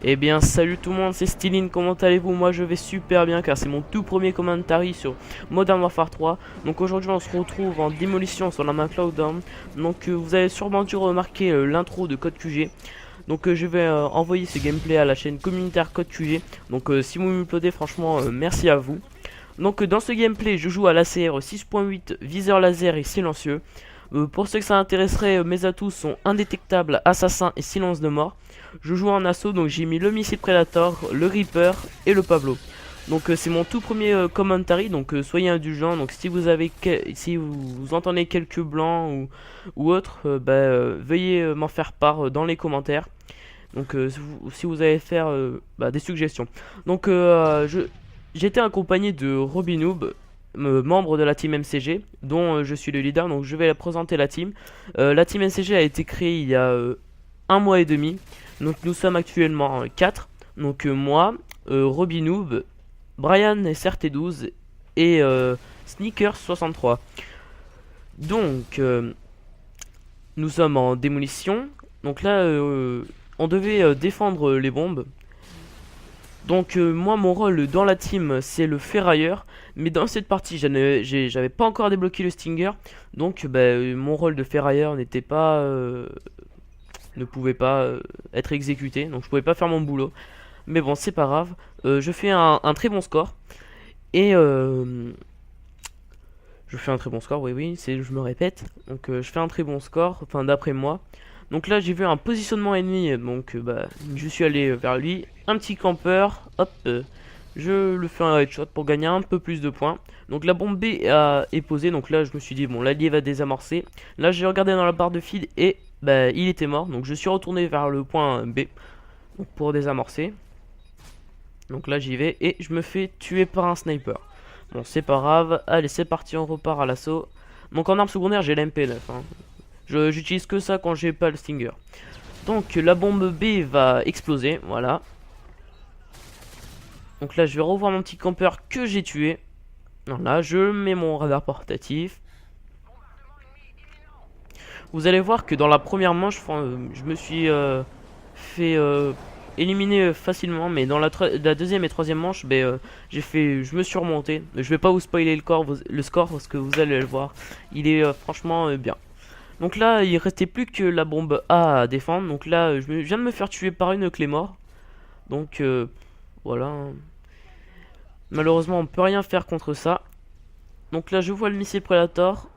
Eh bien salut tout le monde, c'est Styline, comment allez-vous? Moi je vais super bien car c'est mon tout premier commentary sur Modern Warfare 3. Donc aujourd'hui on se retrouve en démolition sur la map Clouddown. Donc vous avez sûrement dû remarquer l'intro de Code QG. Donc je vais envoyer ce gameplay à la chaîne communautaire Code QG. Donc si vous m'uploadez franchement merci à vous. Donc dans ce gameplay je joue à l'ACR 6.8, viseur laser et silencieux. Pour ceux que ça intéresserait, mes atouts sont indétectable, assassin et silence de mort. Je joue en assaut, donc j'ai mis le missile Predator, le Reaper et le Pablo. Donc c'est mon tout premier commentary, donc soyez indulgents. Donc si vous avez si vous entendez quelques blancs ou autres, veuillez m'en faire part dans les commentaires. Donc si vous allez faire des suggestions. Donc j'étais accompagné de Robinoob, membre de la team MCG, dont je suis le leader. Donc je vais présenter la team. La team MCG a été créée il y a un mois et demi. Donc nous sommes actuellement 4. Donc moi, Robinoob, Brian SRT12 et Sneakers63. Donc nous sommes en démolition. Donc là on devait défendre les bombes. Donc moi mon rôle dans la team c'est le ferrailleur. Mais dans cette partie j'avais pas encore débloqué le Stinger. Donc mon rôle de ferrailleur n'était pas ne pouvait pas être exécuté. Donc je pouvais pas faire mon boulot. Mais bon c'est pas grave. Je fais un très bon score. Et je fais un très bon score, oui, je me répète. Donc je fais un très bon score, enfin d'après moi. Donc là j'ai vu un positionnement ennemi, donc je suis allé vers lui. Un petit campeur, hop, je le fais un headshot pour gagner un peu plus de points. Donc la bombe B est posée, donc là je me suis dit bon l'allié va désamorcer. Là j'ai regardé dans la barre de feed et il était mort. Donc je suis retourné vers le point B donc, pour désamorcer. Donc là j'y vais et je me fais tuer par un sniper. Bon c'est pas grave, allez c'est parti, on repart à l'assaut. Donc en arme secondaire j'ai l'MP9 hein. J'utilise que ça quand j'ai pas le Stinger. Donc la bombe B va exploser, voilà. Donc là je vais revoir mon petit campeur que j'ai tué. Voilà, je mets mon radar portatif. Vous allez voir que dans la première manche, je me suis fait éliminer facilement, mais dans la deuxième et troisième manche, je me suis remonté. Je vais pas vous spoiler le score parce que vous allez le voir. Il est franchement bien. Donc là, il restait plus que la bombe A à défendre. Donc là, je viens de me faire tuer par une Claymore. Donc voilà. Malheureusement, on peut rien faire contre ça. Donc là, je vois le missile Predator.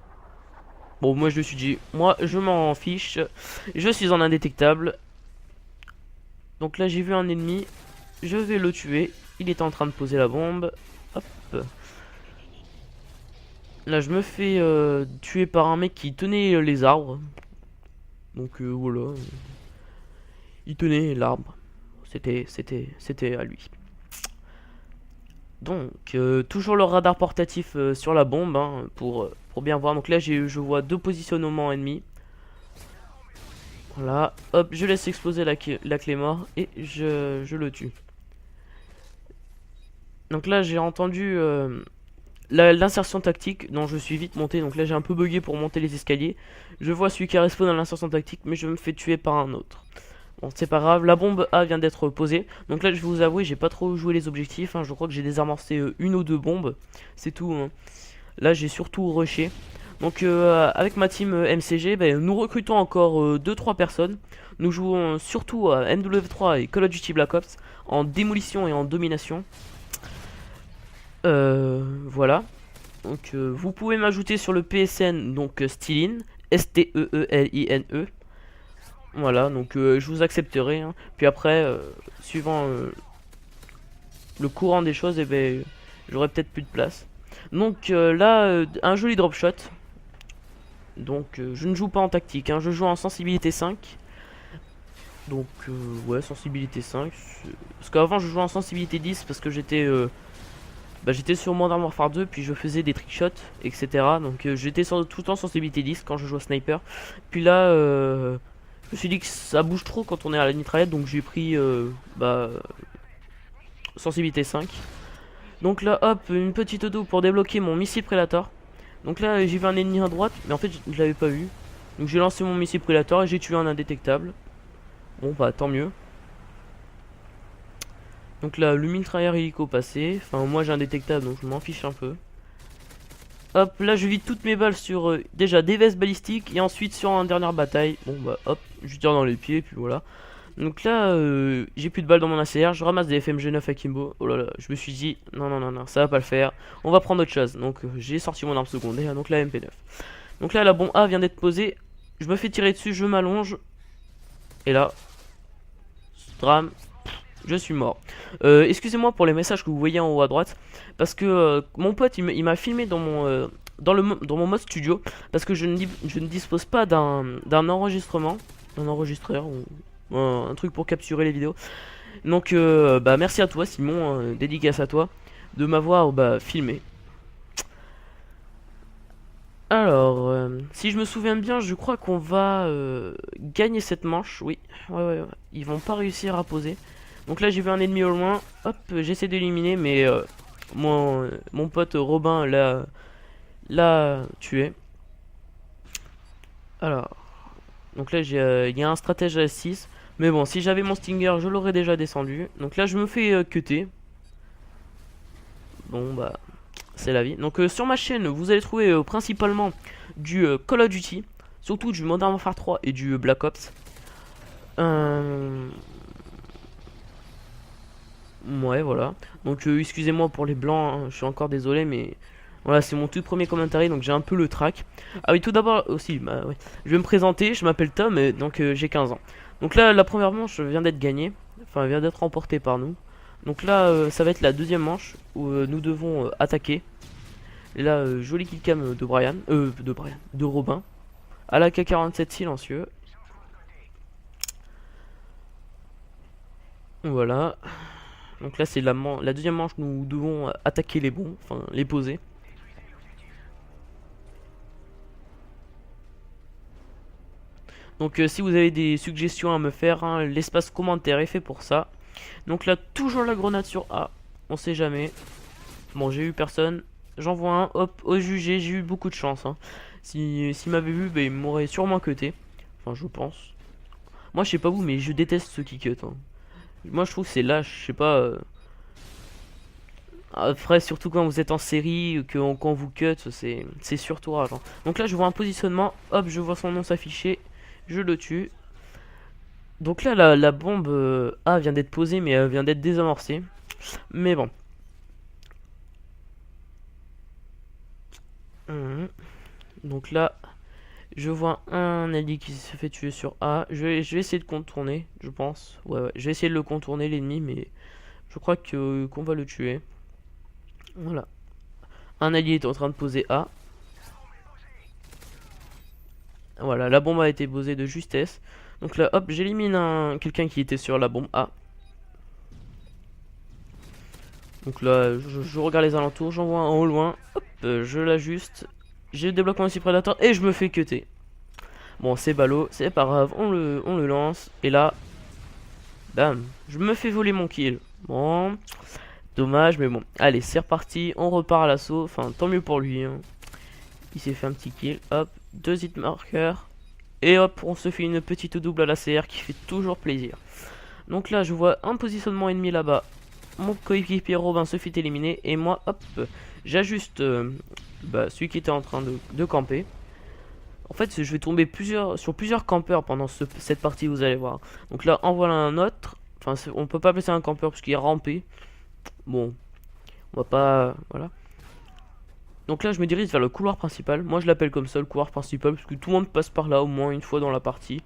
Bon, moi je me suis dit, moi je m'en fiche. Je suis en indétectable. Donc là, j'ai vu un ennemi. Je vais le tuer. Il est en train de poser la bombe. Hop. Là, je me fais tuer par un mec qui tenait les arbres. Donc voilà. Il tenait l'arbre. C'était à lui. Donc, toujours le radar portatif sur la bombe hein, pour bien voir. Donc là, je vois deux positionnements ennemis. Voilà, hop, je laisse exploser la Claymore et je le tue. Donc là, j'ai entendu l'insertion tactique, dont je suis vite monté. Donc là, j'ai un peu bugué pour monter les escaliers. Je vois celui qui a respawn dans l'insertion tactique, mais je me fais tuer par un autre. Bon, c'est pas grave, la bombe A vient d'être posée. Donc là, je vais vous avouer, j'ai pas trop joué les objectifs. Hein. Je crois que j'ai désamorcé une ou deux bombes. C'est tout. Hein. Là, j'ai surtout rushé. Donc, avec ma team MCG, nous recrutons encore 2-3 personnes. Nous jouons surtout à MW3 et Call of Duty Black Ops en démolition et en domination. Voilà. Donc, vous pouvez m'ajouter sur le PSN, donc Styline, Steeline. Voilà, donc je vous accepterai. Hein. Puis après, suivant le courant des choses, j'aurai peut-être plus de place. Donc là, un joli drop shot. Donc je ne joue pas en tactique, hein. Je joue en sensibilité 5. Donc ouais, sensibilité 5. Parce qu'avant je jouais en sensibilité 10 parce que j'étais sur Modern Warfare 2, puis je faisais des trickshots, etc. Donc j'étais tout le temps sensibilité 10 quand je jouais sniper. Puis là, je me suis dit que ça bouge trop quand on est à la mitraillette, donc j'ai pris sensibilité 5. Donc là, hop, une petite auto pour débloquer mon missile Predator. Donc là, j'ai vu un ennemi à droite, mais en fait, je l'avais pas vu. Donc j'ai lancé mon missile Predator et j'ai tué un indétectable. Bon, bah tant mieux. Donc là, le mitrailleur hélico passé. Enfin, moi j'ai un détectable donc je m'en fiche un peu. Hop, là je vide toutes mes balles sur déjà des vestes balistiques et ensuite sur une dernière bataille. Bon bah hop, je tire dans les pieds et puis voilà. Donc là, j'ai plus de balles dans mon ACR, je ramasse des FMG9 Akimbo. Oh là là, je me suis dit, non, non, non, non, ça va pas le faire. On va prendre autre chose. Donc j'ai sorti mon arme secondaire, donc la MP9. Donc là, la bombe A vient d'être posée. Je me fais tirer dessus, je m'allonge. Et là, drame, je suis mort. Excusez-moi pour les messages que vous voyez en haut à droite. Parce que mon pote, il m'a filmé dans mon... dans mon mode studio, parce que je ne dispose pas d'un enregistrement, d'un enregistreur ou un truc pour capturer les vidéos. Donc bah merci à toi Simon, dédicace à toi de m'avoir filmé. Alors si je me souviens bien, je crois qu'on va gagner cette manche. Oui, ouais, ils vont pas réussir à poser. Donc là j'ai vu un ennemi au loin, hop, j'essaie d'éliminer, mais mon pote Robin l'a tué. Alors, donc là il y a un stratège à S6. Mais bon, si j'avais mon Stinger, je l'aurais déjà descendu. Donc là je me fais cutter. Bon bah, c'est la vie. Donc sur ma chaîne, vous allez trouver principalement du Call of Duty. Surtout du Modern Warfare 3 et du Black Ops. Ouais, voilà. Donc excusez-moi pour les blancs, hein, je suis encore désolé, mais voilà, c'est mon tout premier commentaire, donc j'ai un peu le trac. Ah oui, tout d'abord aussi, bah, ouais. Je vais me présenter, je m'appelle Tom, et donc j'ai 15 ans. Donc là, la première manche vient d'être gagnée, enfin vient d'être remportée par nous. Donc là, ça va être la deuxième manche où nous devons attaquer. Et là, joli killcam de Robin, à la K47 silencieux. Voilà. Donc là c'est la deuxième manche, nous devons attaquer les bons, enfin les poser. Donc si vous avez des suggestions à me faire, hein, l'espace commentaire est fait pour ça. Donc là toujours la grenade sur A, on sait jamais. Bon j'ai eu personne, j'envoie un, hop, au jugé, j'ai eu beaucoup de chance. Hein. S'il m'avait vu, bah, il m'aurait sûrement cuté. Enfin je pense. Moi je sais pas vous mais je déteste ceux qui cut. Hein. Moi je trouve que c'est lâche, je sais pas... Après, surtout quand vous êtes en série, quand vous cut, c'est surtout rageant. Donc là, je vois un positionnement, hop, je vois son nom s'afficher, je le tue. Donc là, la bombe A vient d'être posée, mais elle vient d'être désamorcée. Mais bon. Donc là, je vois un allié qui se fait tuer sur A. Je vais essayer de contourner, je pense. Ouais, je vais essayer de le contourner, l'ennemi, mais je crois qu'on va le tuer. Voilà. Un allié est en train de poser A. Voilà, la bombe a été posée de justesse. Donc là, hop, j'élimine quelqu'un qui était sur la bombe A. Donc là, je regarde les alentours, j'en vois un au loin. Hop, je l'ajuste. J'ai débloqué mon prédateur et je me fais cutter. Bon, c'est ballot, c'est pas grave, on le lance. Et là, bam, je me fais voler mon kill. Bon, dommage, mais bon. Allez, c'est reparti, on repart à l'assaut. Enfin, tant mieux pour lui. Hein. Il s'est fait un petit kill. Hop, 2 hit markers. Et hop, on se fait une petite double à la CR qui fait toujours plaisir. Donc là, je vois un positionnement ennemi là-bas. Mon coéquipier Robin se fait éliminer. Et moi, hop, j'ajuste celui qui était en train de camper. En fait, je vais tomber sur plusieurs campeurs pendant cette partie, vous allez voir. Donc là, en voilà un autre. Enfin, on peut pas appeler ça un campeur parce qu'il est rampé. Bon, on va pas... Voilà. Donc là je me dirige vers le couloir principal. Moi je l'appelle comme ça, le couloir principal, parce que tout le monde passe par là au moins une fois dans la partie.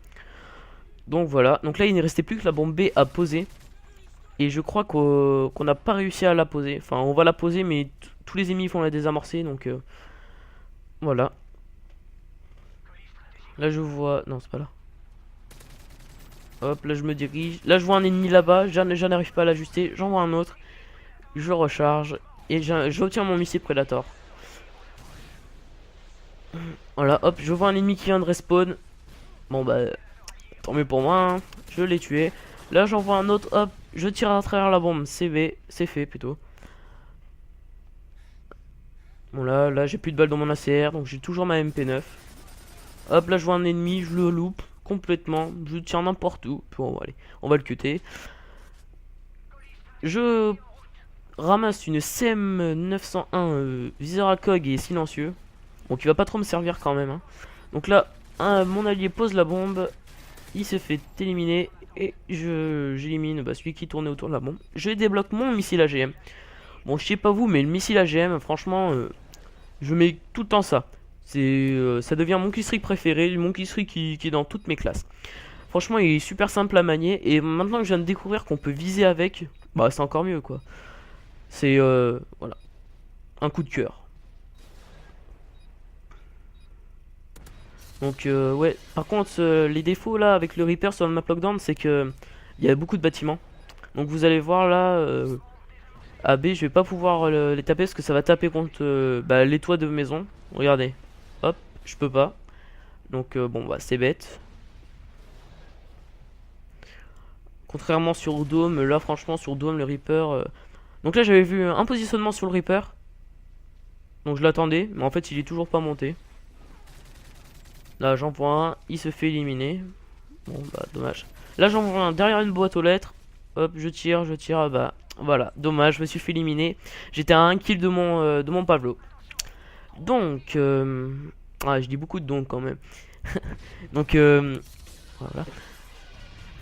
Donc voilà, donc là il ne restait plus que la bombe B à poser. Et je crois qu'on n'a pas réussi à la poser. Enfin on va la poser mais tous les ennemis vont la désamorcer. Donc voilà. Là je vois... Non c'est pas là. Hop là je me dirige. Là je vois un ennemi là-bas, j'en n'arrive pas à l'ajuster. J'en vois un autre. Je recharge. Et j'obtiens mon missile Predator. Voilà, hop, je vois un ennemi qui vient de respawn. Bon bah, tant mieux pour moi, hein. Je l'ai tué. Là j'en vois un autre, hop, je tire à travers la bombe, c'est fait plutôt. Bon là j'ai plus de balles dans mon ACR, donc j'ai toujours ma MP9. Hop, là je vois un ennemi, je le loupe complètement, je tire n'importe où. Bon allez, on va le cutter. je ramasse une CM901 viseur à cog et silencieux. Donc il va pas trop me servir quand même. Hein. Donc là, mon allié pose la bombe. Il se fait éliminer. Et j'élimine celui qui tournait autour de la bombe. Je débloque mon missile AGM. Bon, je sais pas vous, mais le missile AGM, franchement, je mets tout le temps ça. Ça devient mon killstreak préféré, mon killstreak qui est dans toutes mes classes. Franchement, il est super simple à manier. Et maintenant que je viens de découvrir qu'on peut viser avec, bah c'est encore mieux quoi. C'est voilà, un coup de cœur. Donc ouais, par contre les défauts là avec le Reaper sur le map lockdown, c'est que il y a beaucoup de bâtiments. Donc vous allez voir là à B, je vais pas pouvoir les taper parce que ça va taper contre les toits de maison. Regardez, hop, je peux pas. Donc bon bah c'est bête. Contrairement sur Dome, là franchement sur Dome le Reaper. Donc là j'avais vu un positionnement sur le Reaper. Donc je l'attendais, mais en fait il est toujours pas monté. Là j'en vois un, il se fait éliminer. Bon bah dommage. Là j'en vois un derrière une boîte aux lettres. Hop, je tire, bah voilà, dommage, je me suis fait éliminer. J'étais à 1 kill de mon Pavlo. Donc, je dis beaucoup de donc quand même. Donc, voilà.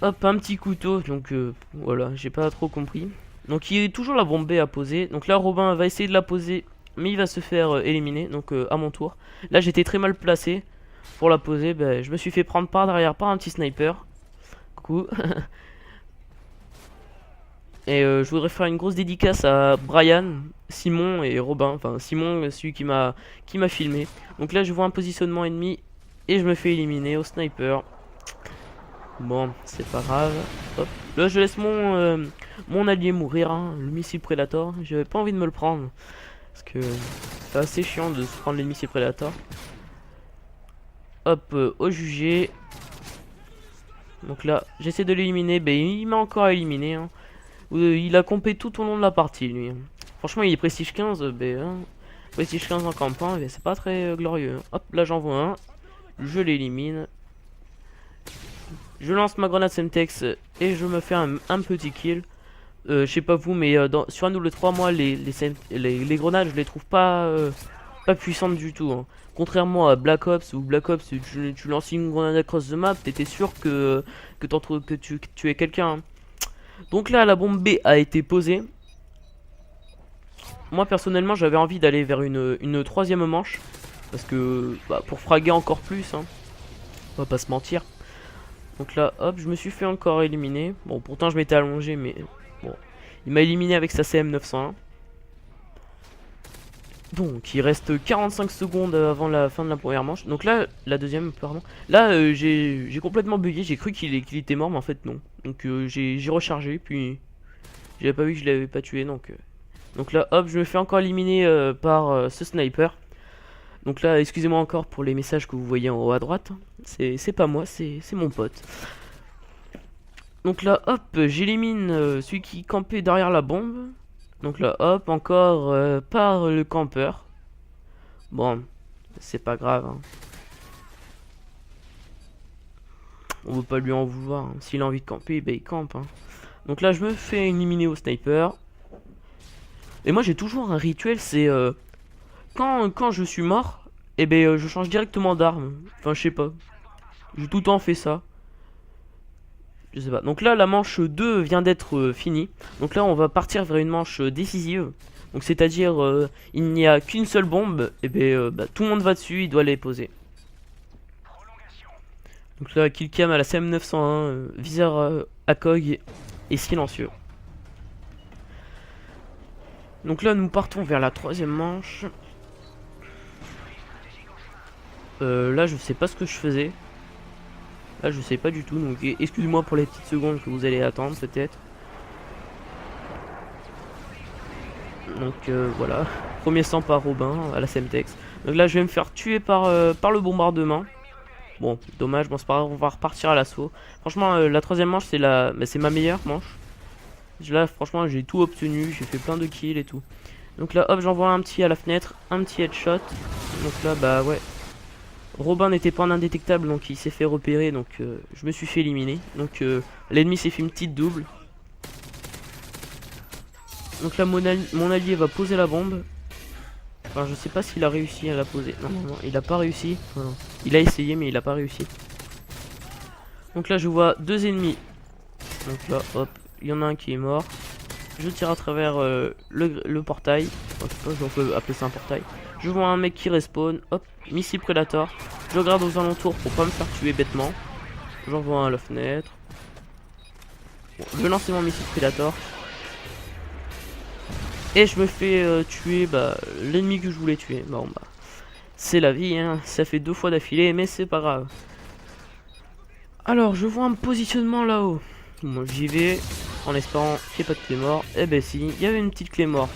Hop, un petit couteau, donc voilà, j'ai pas trop compris. Donc il y a toujours la bombe B à poser. Donc là Robin va essayer de la poser, mais il va se faire éliminer, donc à mon tour. Là j'étais très mal placé pour la poser, je me suis fait prendre par derrière par un petit sniper. Coucou. Et je voudrais faire une grosse dédicace à Brian, Simon et Robin. Enfin Simon, celui qui m'a filmé. Donc là je vois un positionnement ennemi et je me fais éliminer au sniper. Bon, c'est pas grave. Hop. Là je laisse mon allié mourir, hein, le missile Predator. J'avais pas envie de me le prendre. Parce que c'est assez chiant de se prendre les missiles Predator. Hop, au jugé. Donc là, j'essaie de l'éliminer. Il m'a encore éliminé. Hein. Il a compé tout au long de la partie, lui. Franchement, il est prestige 15. Prestige 15 en campant, c'est pas très glorieux. Hop, là j'en vois un. Je l'élimine. Je lance ma grenade Semtex et je me fais un petit kill. Je sais pas vous, mais sur un double 3, moi, les grenades, je les trouve pas puissantes du tout. Hein. Contrairement à Black Ops, où Black Ops, tu lances une grenade across the map, t'étais sûr que tu es quelqu'un. Hein. Donc là, la bombe B a été posée. Moi, personnellement, j'avais envie d'aller vers une troisième manche. Parce que, pour fraguer encore plus, hein. On va pas se mentir. Donc là, hop, je me suis fait encore éliminer. Bon, pourtant, je m'étais allongé, mais bon. Il m'a éliminé avec sa CM901. Donc, il reste 45 secondes avant la fin de la première manche. Donc là, la deuxième, pardon. Là, j'ai complètement bugué. J'ai cru qu'il était mort, mais en fait, non. Donc, j'ai rechargé, puis j'avais pas vu que je l'avais pas tué. Donc là, hop, je me fais encore éliminer par ce sniper. Donc là, excusez-moi encore pour les messages que vous voyez en haut à droite. C'est pas moi, c'est mon pote. Donc là, hop, j'élimine celui qui campait derrière la bombe. Donc là, hop, encore par le campeur. Bon, c'est pas grave. Hein. On veut pas lui en vouloir. Hein. S'il a envie de camper, il campe. Hein. Donc là, je me fais éliminer au sniper. Et moi, j'ai toujours un rituel, c'est... Quand je suis mort, je change directement d'arme. Enfin, je sais pas. J'ai tout le temps fait ça. Je sais pas. Donc là, la manche 2 vient d'être finie. Donc là, on va partir vers une manche décisive. Donc c'est-à-dire, il n'y a qu'une seule bombe. Tout le monde va dessus, il doit les poser. Donc là, killcam à la CM901, viseur à cog et silencieux. Donc là, nous partons vers la troisième manche. Là, je sais pas ce que je faisais. Là, je sais pas du tout. Donc, excusez-moi pour les petites secondes que vous allez attendre, peut-être. Donc, voilà. Premier sang par Robin à la Semtex. Donc là, je vais me faire tuer par le bombardement. Bon, dommage. Bon, c'est pas grave. On va repartir à l'assaut. Franchement, la troisième manche, c'est ma meilleure manche. Là, franchement, j'ai tout obtenu. J'ai fait plein de kills et tout. Donc là, hop, j'envoie un petit à la fenêtre. Un petit headshot. Donc là, ouais. Robin n'était pas en indétectable, donc il s'est fait repérer, donc je me suis fait éliminer. Donc l'ennemi s'est fait une petite double. Donc là, mon allié va poser la bombe. Enfin, je sais pas s'il a réussi à la poser. Non, non, non, il a pas réussi. Enfin, il a essayé, mais il a pas réussi. Donc là, je vois 2 ennemis. Donc là, hop, il y en a un qui est mort. Je tire à travers le portail. Enfin, je sais pas si on peut appeler ça un portail. Je vois un mec qui respawn. Hop, missile Predator. Je regarde aux alentours pour pas me faire tuer bêtement. J'envoie un à la fenêtre. Bon, je vais lancer mon missile Predator. Et je me fais tuer l'ennemi que je voulais tuer. Bon bah, c'est la vie, hein. Ça fait 2 fois d'affilée, mais c'est pas grave. Alors, je vois un positionnement là-haut. Bon, j'y vais en espérant qu'il n'y ait pas de clé mort. Eh ben si, il y avait une petite clé mort.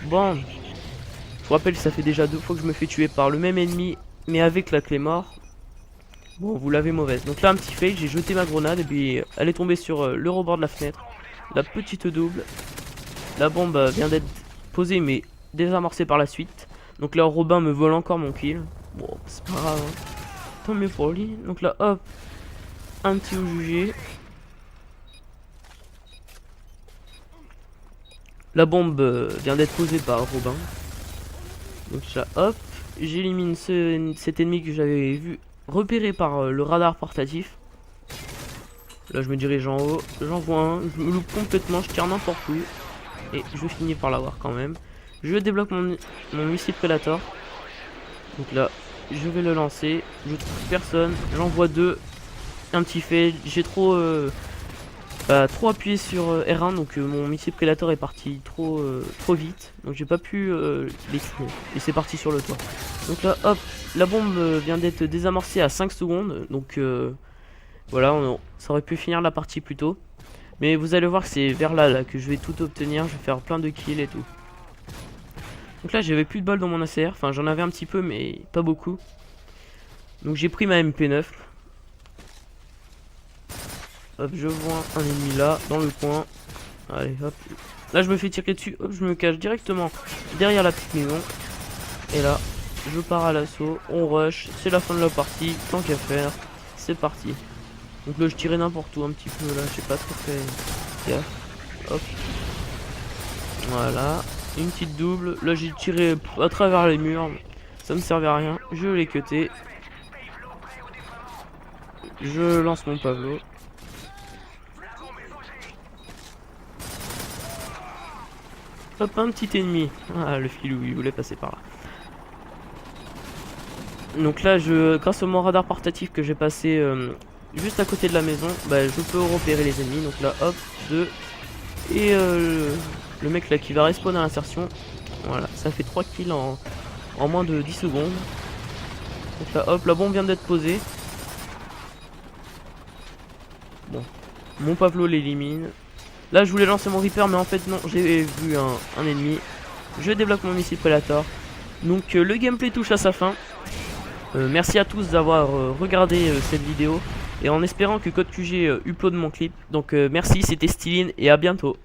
Bon, je vous rappelle, ça fait déjà 2 fois que je me fais tuer par le même ennemi, mais avec la clé mort. Bon, vous l'avez mauvaise. Donc là, un petit fail, j'ai jeté ma grenade et puis elle est tombée sur le rebord de la fenêtre. La petite double. La bombe vient d'être posée, mais désamorcée par la suite. Donc là, Robin me vole encore mon kill. Bon, c'est pas grave, hein. Tant mieux pour lui. Donc là, hop, un petit au jugé. La bombe vient d'être posée par Robin. Donc là, hop, j'élimine cet ennemi que j'avais vu repéré par le radar portatif. Là, je me dirige en haut, j'en vois un, je me loupe complètement, je tire n'importe où. Et je finis par l'avoir quand même. Je débloque mon missile Predator. Donc là, je vais le lancer. Je trouve personne, j'en vois 2. Un petit fail, j'ai trop appuyé sur R1, donc mon missile Predator est parti trop vite, donc j'ai pas pu l'exploser, et c'est parti sur le toit. Donc là, hop, la bombe vient d'être désamorcée à 5 secondes, donc voilà, ça aurait pu finir la partie plus tôt. Mais vous allez voir que c'est vers là que je vais tout obtenir, je vais faire plein de kills et tout. Donc là, j'avais plus de balles dans mon ACR, enfin j'en avais un petit peu, mais pas beaucoup. Donc j'ai pris ma MP9. Hop, je vois un ennemi là, dans le coin. Allez, hop. Là, je me fais tirer dessus. Hop, je me cache directement derrière la petite maison. Et là, je pars à l'assaut. On rush. C'est la fin de la partie. Tant qu'à faire, c'est parti. Donc là, je tirais n'importe où un petit peu. Là, je sais pas trop fait gaffe. Hop. Voilà. Une petite double. Là, j'ai tiré à travers les murs. Ça me servait à rien. Je l'ai cuté. Je lance mon Pavlo. Hop, un petit ennemi. Ah, le filou, il voulait passer par là. Donc là, grâce au mon radar portatif que j'ai passé juste à côté de la maison, je peux repérer les ennemis. Donc là, hop, 2. Et le mec là qui va respawn à l'insertion. Voilà, ça fait 3 kills en moins de 10 secondes. Donc là, hop, la bombe vient d'être posée. Bon, mon Pavlo l'élimine. Là, je voulais lancer mon Reaper, mais en fait, non, j'ai vu un ennemi. Je débloque mon missile Predator. Donc, le gameplay touche à sa fin. Merci à tous d'avoir regardé cette vidéo. Et en espérant que Code QG upload mon clip. Donc, merci, c'était Styline et à bientôt.